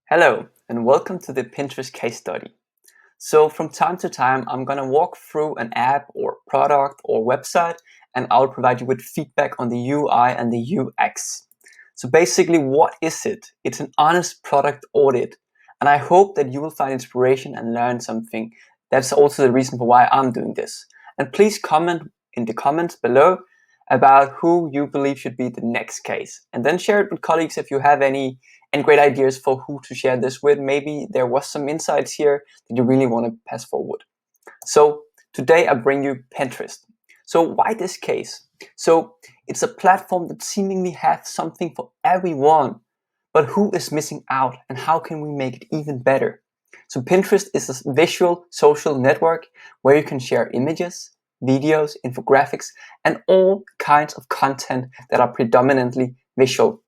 Hello, and welcome to the Pinterest case study. So from time to time, I'm going to walk through an app or product or website, and I'll provide you with feedback on the UI and the UX. So basically, what is it? It's an honest product audit. And I hope that you will find inspiration and learn something. That's also the reason for why I'm doing this. And please comment in the comments below about who you believe should be the next case. And then share it with colleagues if you have any and great ideas for who to share this with. Maybe there was some insights here that you really want to pass forward. So today I bring you Pinterest. So why this case? So it's a platform that seemingly has something for everyone, but who is missing out and how can we make it even better? So Pinterest is a visual social network where you can share images, videos, infographics, and all kinds of content that are predominantly visual.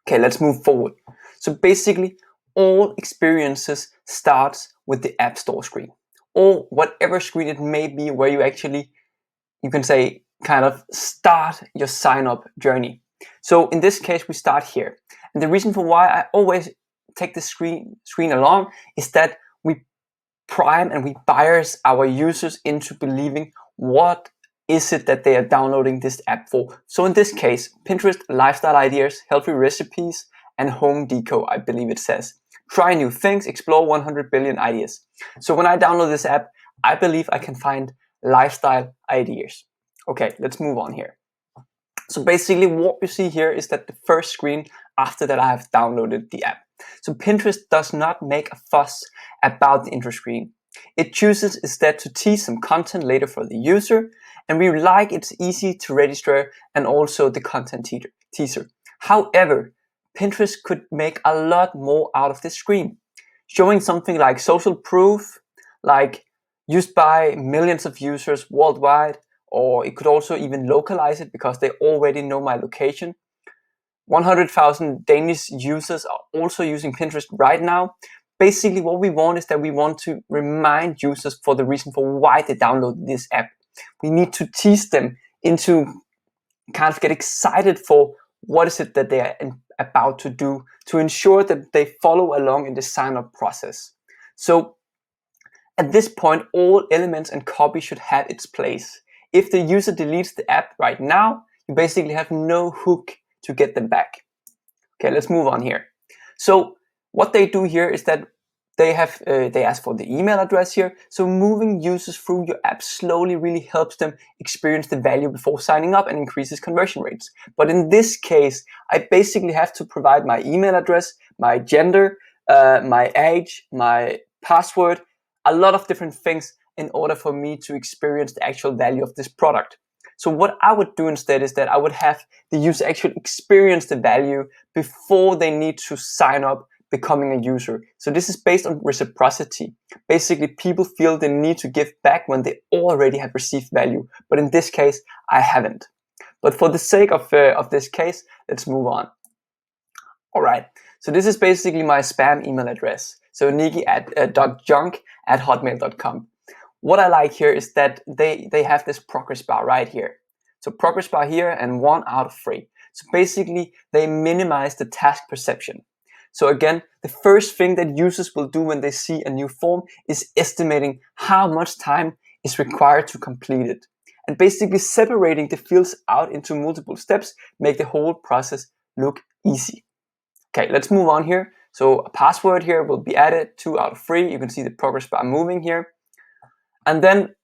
Okay, let's move forward. So basically, all experiences starts with the App Store screen, or whatever screen it may be where you can say, kind of start your sign-up journey. So in this case, we start here. And the reason for why I always take the screen along is that we prime and we bias our users into believing what is it that they are downloading this app for. So in this case, Pinterest lifestyle ideas, healthy recipes, and home deco, I believe it says. Try new things, explore 100 billion ideas. So when I download this app, I believe I can find lifestyle ideas. Okay, let's move on here. So basically what you see here is that the first screen after that I have downloaded the app. So Pinterest does not make a fuss about the intro screen. It chooses instead to tease some content later for the user, and we like it's easy to register and also the content teaser. However, Pinterest could make a lot more out of this screen, showing something like social proof, like used by millions of users worldwide, or it could also even localize it because they already know my location. 100,000 Danish users are also using Pinterest right now. Basically, what we want is that we want to remind users for the reason for why they download this app. We need to tease them into kind of get excited for what is it that they are about to do to ensure that they follow along in the sign-up process. So at this point, all elements and copy should have its place. If the user deletes the app right now, you basically have no hook to get them back. Okay, let's move on here. So what they do here is that they ask for the email address here. So moving users through your app slowly really helps them experience the value before signing up and increases conversion rates. But in this case, I basically have to provide my email address, my gender, my age, my password, a lot of different things in order for me to experience the actual value of this product. So what I would do instead is that I would have the user actually experience the value before they need to sign up becoming a user. So this is based on reciprocity. Basically, people feel the need to give back when they already have received value. But in this case, I haven't. But for the sake of this case, let's move on. All right, so this is basically my spam email address. So Nicki@junk@hotmail.com. What I like here is that they have this progress bar right here. So progress bar here and 1 out of 3. So basically they minimize the task perception. So again, the first thing that users will do when they see a new form is estimating how much time is required to complete it. And basically separating the fields out into multiple steps make the whole process look easy. Okay, let's move on here. So a password here will be added, 2 out of 3. You can see the progress bar moving here. And then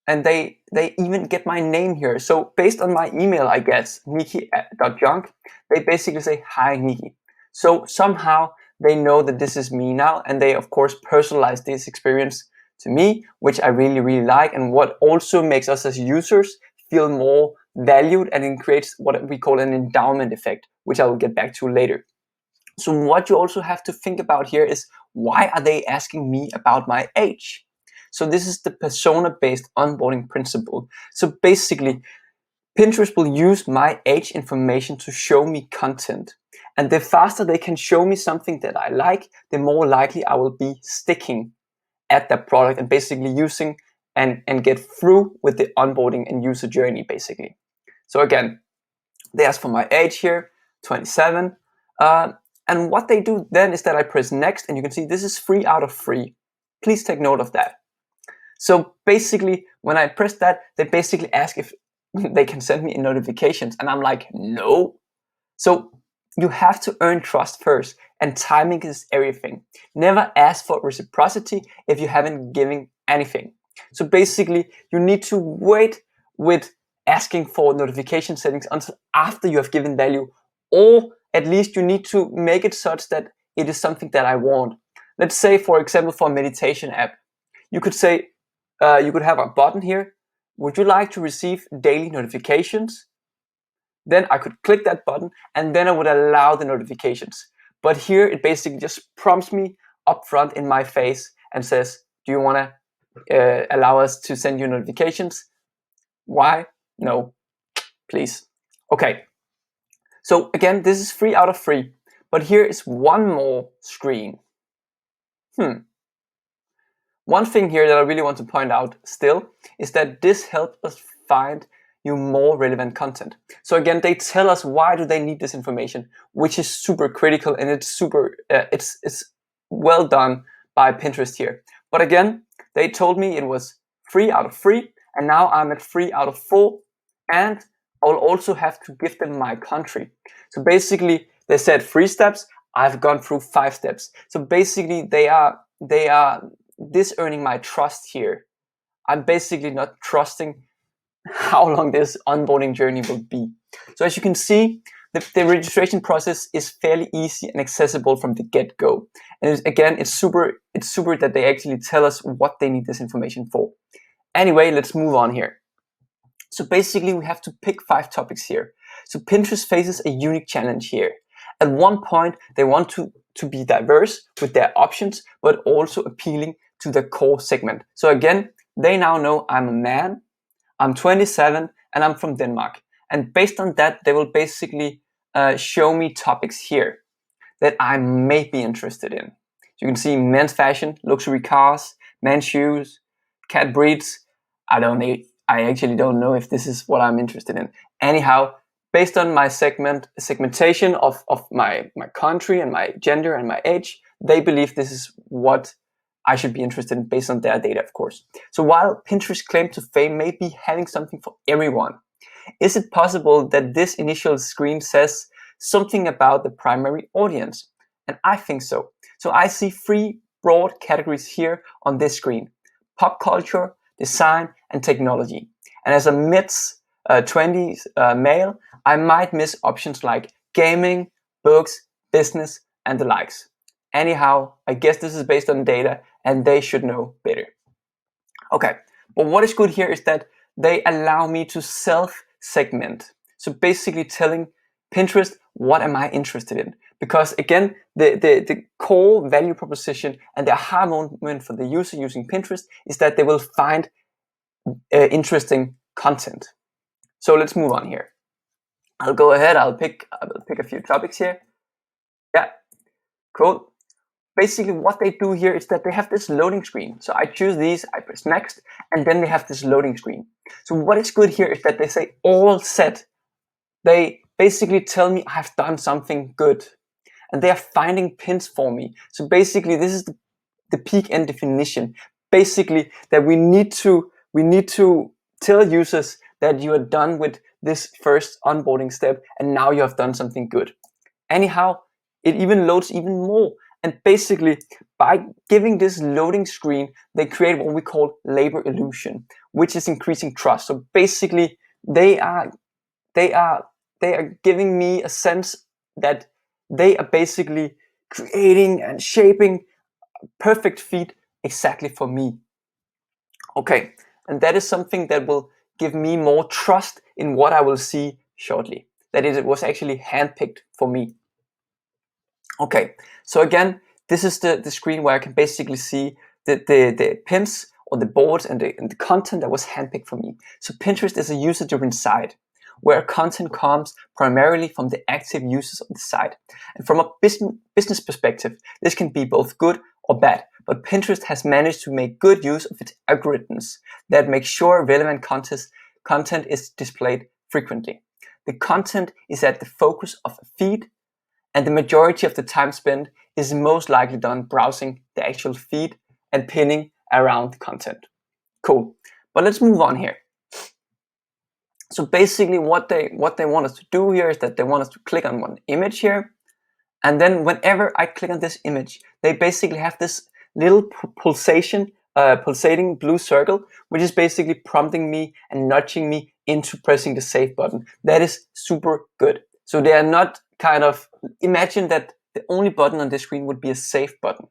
they even get my name here. So based on my email, I guess, Nicki.junk, they basically say, hi, Nicki. So somehow they know that this is me now, and they, of course, personalize this experience to me, which I really, really like, and what also makes us as users feel more valued, and it creates what we call an endowment effect, which I will get back to later. So what you also have to think about here is, why are they asking me about my age? So this is the persona-based onboarding principle. So basically, Pinterest will use my age information to show me content. And the faster they can show me something that I like, the more likely I will be sticking at that product and basically using and get through with the onboarding and user journey, basically. So again, they ask for my age here, 27. And what they do then is that I press next, and you can see this is 3 out of 3. Please take note of that. So basically, when I press that, they basically ask if they can send me notifications, and I'm like, no. So you have to earn trust first, and timing is everything. Never ask for reciprocity if you haven't given anything. So basically, you need to wait with asking for notification settings until after you have given value, or at least you need to make it such that it is something that I want. Let's say, for example, for a meditation app, you could say, you could have a button here. Would you like to receive daily notifications? Then I could click that button, and then I would allow the notifications. But here it basically just prompts me up front in my face and says, do you want to allow us to send you notifications? Why? No, please. Okay. So again, this is 3 out of 3. But here is one more screen. One thing here that I really want to point out still is that this helps us find you more relevant content. So again, they tell us why do they need this information, which is super critical, and it's super it's well done by Pinterest here. But again, they told me it was 3 out of 3, and now I'm at 3 out of 4, and I'll also have to give them my country. So basically, they said 3 steps. I've gone through 5 steps. So basically, they are disearning my trust here. I'm basically not trusting how long this onboarding journey will be. So as you can see, the registration process is fairly easy and accessible from the get-go. And again, it's super that they actually tell us what they need this information for. Anyway, let's move on here. So basically, we have to pick 5 topics here. So Pinterest faces a unique challenge here. At one point, they want to be diverse with their options, but also appealing to the core segment. So again, they now know I'm a man, I'm 27, and I'm from Denmark. And based on that, they will basically show me topics here that I may be interested in. You can see men's fashion, luxury cars, men's shoes, cat breeds. I actually don't know if this is what I'm interested in. Anyhow, based on my segmentation of my country and my gender and my age, they believe this is what I should be interested in based on their data, of course. So while Pinterest claim to fame may be having something for everyone, is it possible that this initial screen says something about the primary audience? And I think so. So I see 3 broad categories here on this screen: pop culture, design, and technology. And as a mid-20s male, I might miss options like gaming, books, business, and the likes. Anyhow, I guess this is based on data, and they should know better. Okay, but what is good here is that they allow me to self-segment. So basically telling Pinterest, what am I interested in? Because again, the core value proposition and the aha moment for the user using Pinterest is that they will find interesting content. So let's move on here. I'll go ahead, I'll pick a few topics here. Yeah, cool. Basically what they do here is that they have this loading screen. So I choose these, I press next, and then they have this loading screen. So what is good here is that they say all set. They basically tell me I've done something good, and they are finding pins for me. So basically this is the peak end definition. Basically that we need to tell users that you are done with this first onboarding step, and now you have done something good. Anyhow, it even loads even more. And basically, by giving this loading screen, they create what we call labor illusion, which is increasing trust. So basically, they are giving me a sense that they are basically creating and shaping a perfect feed exactly for me. Okay, and that is something that will give me more trust in what I will see shortly. That is, it was actually handpicked for me. Okay, so again, this is the screen where I can basically see the pins or the boards and the content that was handpicked for me. So Pinterest is a user-driven site where content comes primarily from the active users of the site. And from a business perspective, this can be both good or bad, but Pinterest has managed to make good use of its algorithms that make sure relevant content is displayed frequently. The content is at the focus of a feed, and the majority of the time spent is most likely done browsing the actual feed and pinning around the content. Cool, but let's move on here. So basically what they want us to do here is that they want us to click on one image here, and then whenever I click on this image, they basically have this little pulsating blue circle, which is basically prompting me and nudging me into pressing the save button. That is super good. So they are not kind of, imagine that the only button on the screen would be a save button.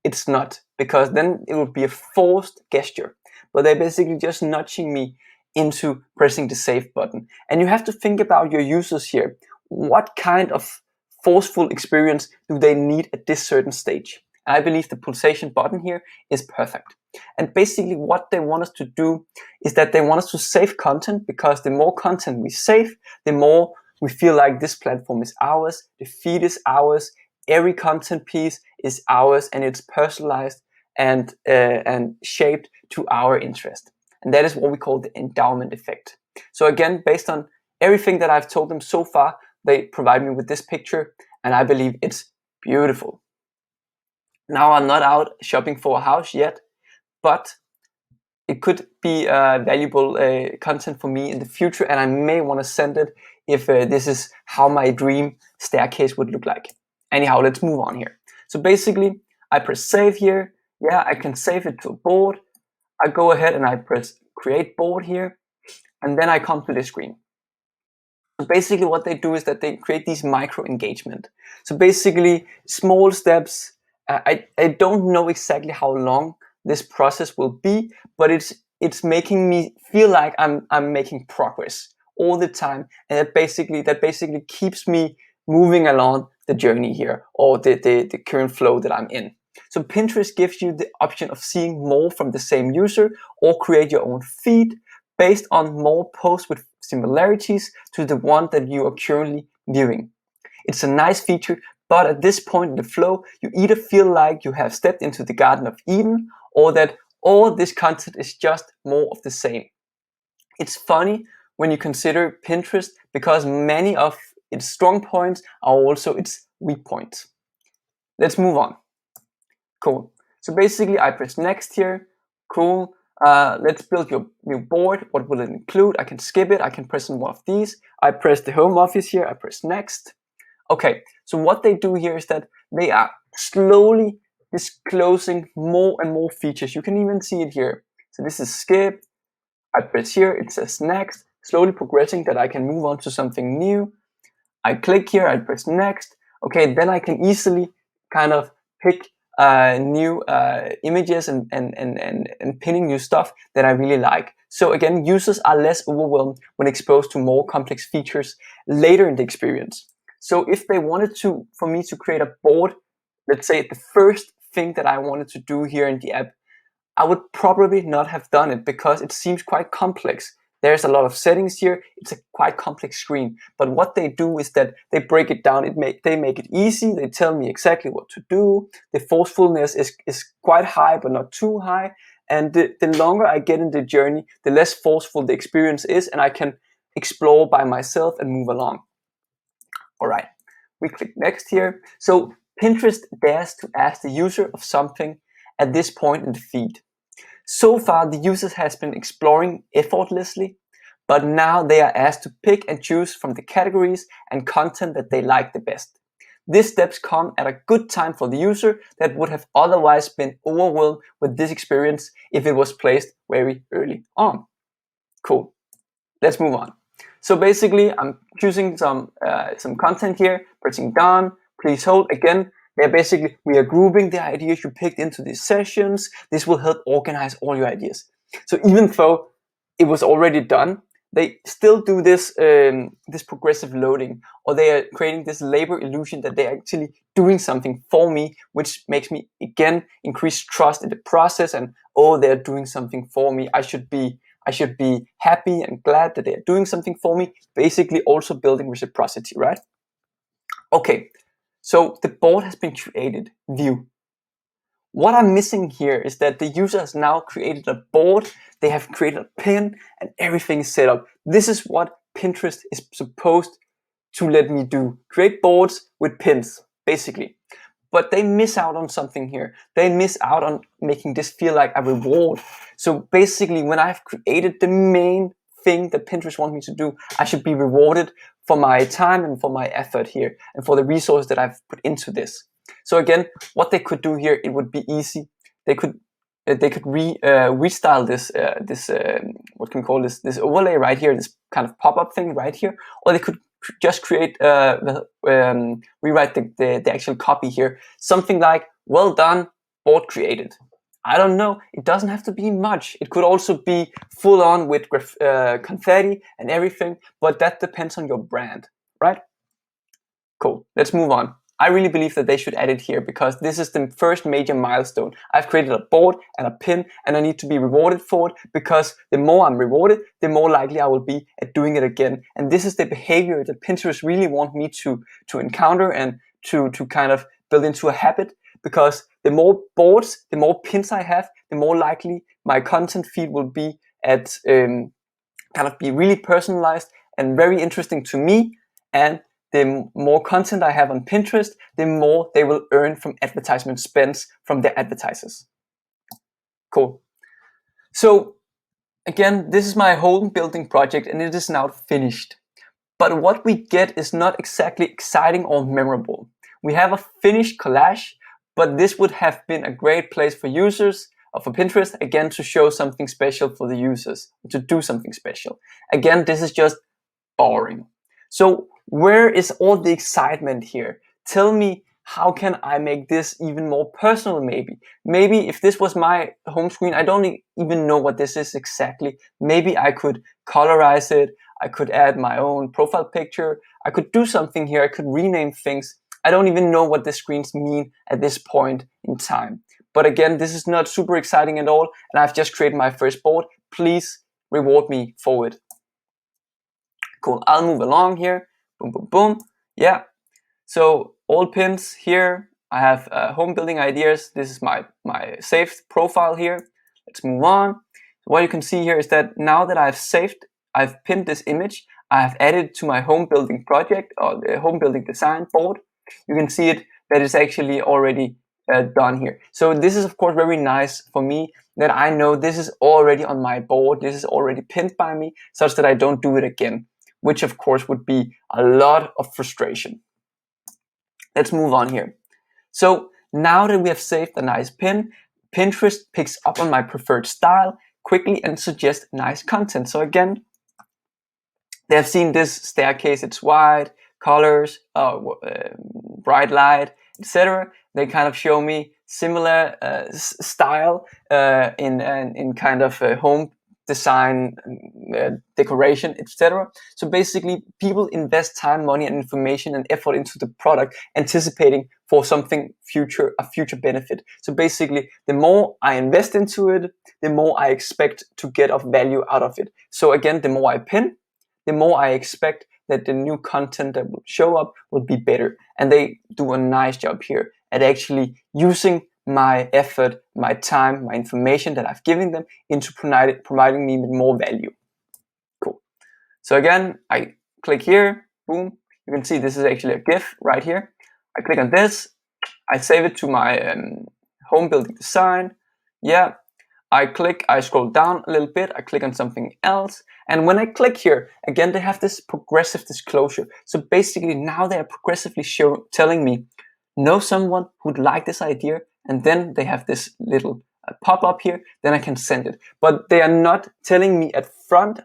It's not, because then it would be a forced gesture. But they're basically just nudging me into pressing the save button. And you have to think about your users here. What kind of forceful experience do they need at this certain stage? And I believe the pulsation button here is perfect. And basically what they want us to do is that they want us to save content, because the more content we save, the more we feel like this platform is ours, the feed is ours, every content piece is ours, and it's personalized and shaped to our interest. And that is what we call the endowment effect. So again, based on everything that I've told them so far, they provide me with this picture, and I believe it's beautiful. Now I'm not out shopping for a house yet, but it could be valuable content for me in the future, and I may want to send it if this is how my dream staircase would look like. Anyhow, let's move on here. So basically, I press save here. Yeah, I can save it to a board. I go ahead and I press create board here, and then I come to this screen. So basically what they do is that they create these micro engagement. So basically small steps. I don't know exactly how long this process will be, but it's making me feel like I'm making progress all the time, and that basically keeps me moving along the journey here, or the current flow that I'm in. So Pinterest gives you the option of seeing more from the same user, or create your own feed based on more posts with similarities to the one that you are currently viewing. It's a nice feature, but at this point in the flow, you either feel like you have stepped into the Garden of Eden, or that all this content is just more of the same. It's funny when you consider Pinterest, because many of its strong points are also its weak points. Let's move on. Cool. So basically I press next here. Cool. Let's build your new board. What will it include? I can skip it. I can press on one of these. I press the home office here. I press next. Okay, so what they do here is that they are slowly disclosing more and more features. You can even see it here. So this is skip. I press here. It says next. Slowly progressing that I can move on to something new. I click here. I press next. Okay, then I can easily kind of pick new images and pinning new stuff that I really like. So again, users are less overwhelmed when exposed to more complex features later in the experience. So if they wanted for me to create a board, let's say the first thing that I wanted to do here in the app, I would probably not have done it, because it seems quite complex. There's a lot of settings here. It's a quite complex screen. But what they do is that they break it down. They make it easy. They tell me exactly what to do. The forcefulness is quite high, but not too high. And the longer I get in the journey, the less forceful the experience is, and I can explore by myself and move along. All right, we click next here. So Pinterest dares to ask the user of something at this point in the feed. So far, the users has been exploring effortlessly, but now they are asked to pick and choose from the categories and content that they like the best. These steps come at a good time for the user that would have otherwise been overwhelmed with this experience if it was placed very early on. Cool. Let's move on. So basically, I'm choosing some content here, pressing done, please hold. Again, we are grouping the ideas you picked into these sessions. This will help organize all your ideas. So even though it was already done, they still do this this progressive loading, or they are creating this labor illusion that they're actually doing something for me, which makes me again increase trust in the process, and oh, they're doing something for me. I should be happy and glad that they're doing something for me. Basically also building reciprocity, right? Okay, so the board has been created, view. What I'm missing here is that the user has now created a board, they have created a pin, and everything is set up. This is what Pinterest is supposed to let me do. Create boards with pins, basically. But they miss out on something here. They miss out on making this feel like a reward. So basically, when I've created the main thing that Pinterest wants me to do, I should be rewarded for my time and for my effort here and for the resource that I've put into this. So again, what they could do here, it would be easy. They could restyle this what can we call this overlay right here, this kind of pop-up thing right here, or they could just create rewrite the actual copy here, something like, well done, board created. I don't know, it doesn't have to be much. It could also be full on with confetti and everything, but that depends on your brand, right? Cool, let's move on. I really believe that they should add it here because this is the first major milestone. I've created a board and a pin and I need to be rewarded for it, because the more I'm rewarded, the more likely I will be at doing it again. And this is the behavior that Pinterest really want me to encounter and to kind of build into a habit, because the more boards, the more pins I have, the more likely my content feed will be at kind of be really personalized and very interesting to me. And the more content I have on Pinterest, the more they will earn from advertisement spends from their advertisers. Cool. So again, this is my home building project and it is now finished. But what we get is not exactly exciting or memorable. We have a finished collage, but this would have been a great place for users or for Pinterest, again, to show something special for the users, to do something special. Again, this is just boring. So where is all the excitement here? Tell me, how can I make this even more personal maybe? Maybe if this was my home screen, I don't even know what this is exactly. Maybe I could colorize it. I could add my own profile picture. I could do something here. I could rename things. I don't even know what the screens mean at this point in time. But again, this is not super exciting at all. And I've just created my first board. Please reward me for it. Cool, I'll move along here. Boom, boom, boom. Yeah, so all pins here. I have home building ideas. This is my saved profile here. Let's move on. So what you can see here is that now that I've pinned this image, I have added to my home building project or the home building design board. You can see it that is actually already done here. So this is of course very nice for me, that I know this is already on my board. This is already pinned by me, such that I don't do it again, which of course would be a lot of frustration. Let's move on here. So now that we have saved a nice pin, Pinterest picks up on my preferred style quickly and suggests nice content. So again, they have seen this staircase, it's white, colors, bright light, etc. They kind of show me similar style in kind of home design, decoration, etc. So basically, people invest time, money, and information and effort into the product, anticipating for something future, a future benefit. So basically, the more I invest into it, the more I expect to get of value out of it. So again, the more I pin, the more I expect that the new content that will show up will be better. And they do a nice job here at actually using my effort, my time, my information that I've given them into providing me with more value. Cool. So again, I click here, boom. You can see this is actually a GIF right here. I click on this, I save it to my home building design. Yeah, I scroll down a little bit, I click on something else. And when I click here, again, they have this progressive disclosure. So basically now they are progressively telling me, know someone who'd like this idea, and then they have this little pop-up here, then I can send it. But they are not telling me up front,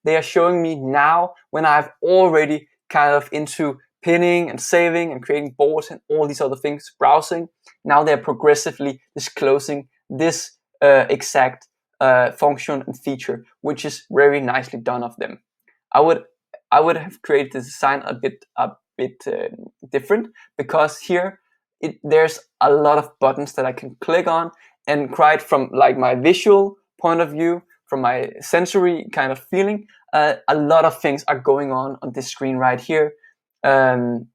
they are showing me now when I've already kind of into pinning and saving and creating boards and all these other things, browsing. Now they're progressively disclosing this exact function and feature, which is very nicely done of them. I would have created the design a bit different, because here there's a lot of buttons that I can click on, and quite from like my visual point of view, from my sensory kind of feeling, a lot of things are going on this screen right here. And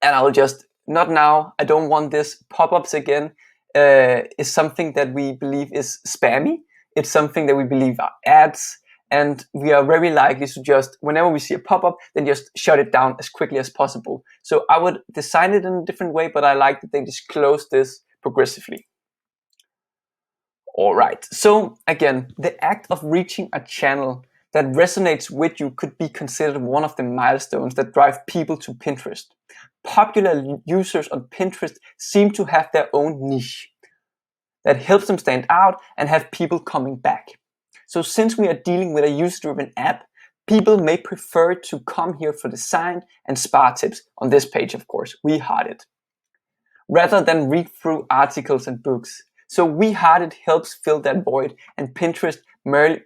I'll just, not now, I don't want this pop-ups again. Is something that we believe is spammy. It's something that we believe are ads, and we are very likely to just, whenever we see a pop-up, then just shut it down as quickly as possible. So I would design it in a different way, but I like that they disclose this progressively. All right, so again, the act of reaching a channel that resonates with you could be considered one of the milestones that drive people to Pinterest. Popular users on Pinterest seem to have their own niche that helps them stand out and have people coming back. So since we are dealing with a user-driven app, people may prefer to come here for design and spa tips on this page, of course, We Heart It, rather than read through articles and books. So We Heart It helps fill that void, and Pinterest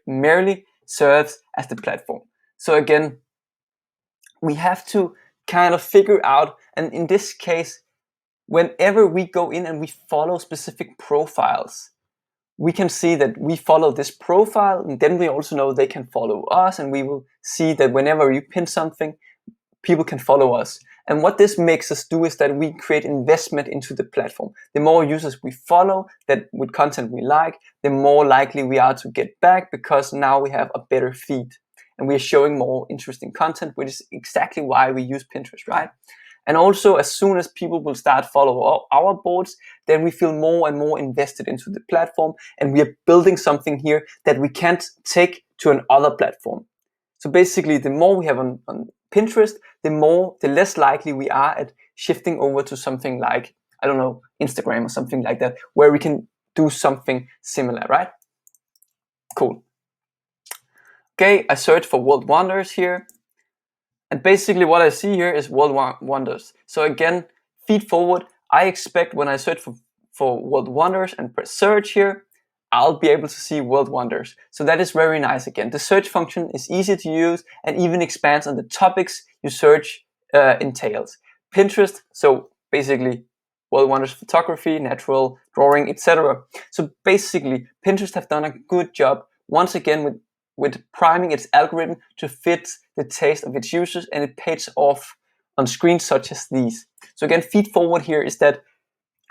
merely serves as the platform. So again, we have to kind of figure out, and in this case, whenever we go in and we follow specific profiles, we can see that we follow this profile, and then we also know they can follow us, and we will see that whenever you pin something, people can follow us. And what this makes us do is that we create investment into the platform. The more users we follow that with content we like, the more likely we are to get back, because now we have a better feed and we are showing more interesting content, which is exactly why we use Pinterest, right? And also, as soon as people will start follow our boards, then we feel more and more invested into the platform, and we are building something here that we can't take to another platform. So basically, the more we have on Pinterest, the less likely we are at shifting over to something like, I don't know, Instagram or something like that, where we can do something similar, right? Cool. Okay, I search for World Wonders here. And basically what I see here is World Wonders. So again, feed forward, I expect when I search for World Wonders and press search here, I'll be able to see World Wonders. So that is very nice again. The search function is easy to use and even expands on the topics you search entails. Pinterest, so basically World Wonders photography, natural, drawing, etc. So basically Pinterest have done a good job once again with priming its algorithm to fit the taste of its users, and it pays off on screens such as these. So again, feed forward here is that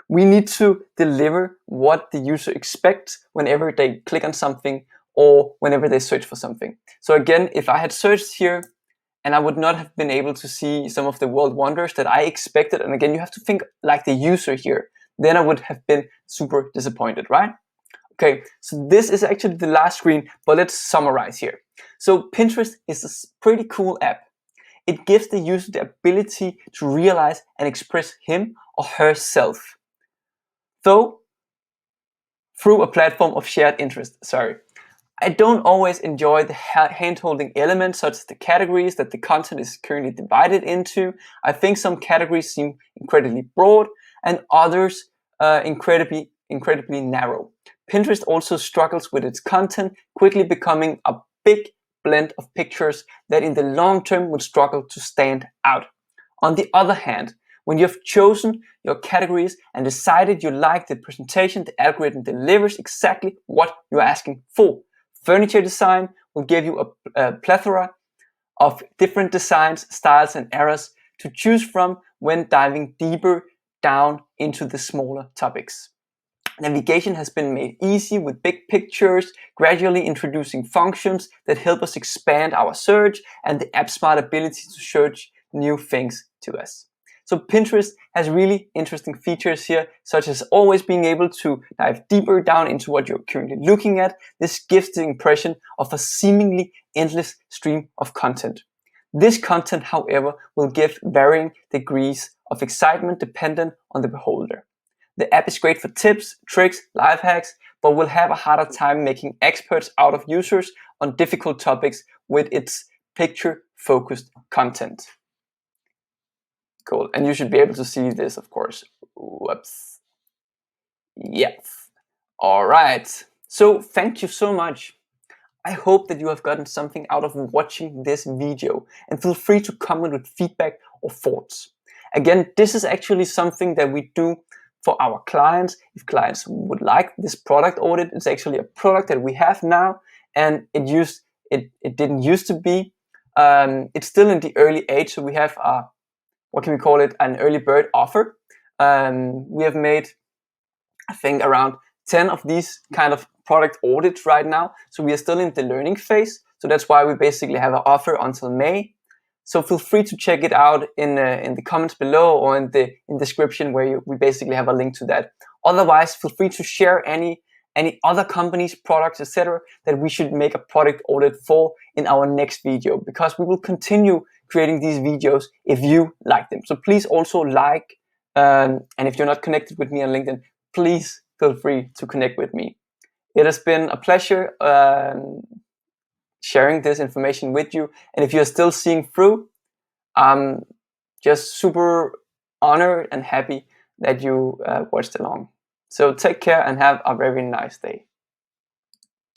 we need to deliver what the user expects whenever they click on something or whenever they search for something. So again, if I had searched here and I would not have been able to see some of the World Wonders that I expected, and again, you have to think like the user here, then I would have been super disappointed, right? Okay, so this is actually the last screen, but let's summarize here. So Pinterest is a pretty cool app. It gives the user the ability to realize and express him or herself, though through a platform of shared interest. I don't always enjoy the hand-holding elements, such as the categories that the content is currently divided into. I think some categories seem incredibly broad and others incredibly narrow. Pinterest also struggles with its content, quickly becoming a big blend of pictures that in the long term would struggle to stand out. On the other hand, when you have chosen your categories and decided you like the presentation, the algorithm delivers exactly what you're asking for. Furniture design will give you a plethora of different designs, styles, and eras to choose from when diving deeper down into the smaller topics. Navigation has been made easy with big pictures, gradually introducing functions that help us expand our search and the app's smart ability to search new things to us. So Pinterest has really interesting features here, such as always being able to dive deeper down into what you're currently looking at. This gives the impression of a seemingly endless stream of content. This content, however, will give varying degrees of excitement dependent on the beholder. The app is great for tips, tricks, life hacks, but will have a harder time making experts out of users on difficult topics with its picture-focused content. Cool, and you should be able to see this, of course. Whoops. Yes. All right. So thank you so much. I hope that you have gotten something out of watching this video, and feel free to comment with feedback or thoughts. Again, this is actually something that we do for our clients. If clients would like this product audit, it's actually a product that we have now, and it didn't used to be. It's still in the early age, so we have what can we call it, an early bird offer. We have made, I think, around 10 of these kind of product audits right now, so we are still in the learning phase. So that's why we basically have an offer until May. So feel free to check it out in the comments below or in the description where we basically have a link to that. Otherwise, feel free to share any other companies, products, etc. that we should make a product audit for in our next video, because we will continue creating these videos if you like them. So please also like, and if you're not connected with me on LinkedIn, please feel free to connect with me. It has been a pleasure sharing this information with you. And if you're still seeing through, I'm just super honored and happy that you watched along. So take care and have a very nice day.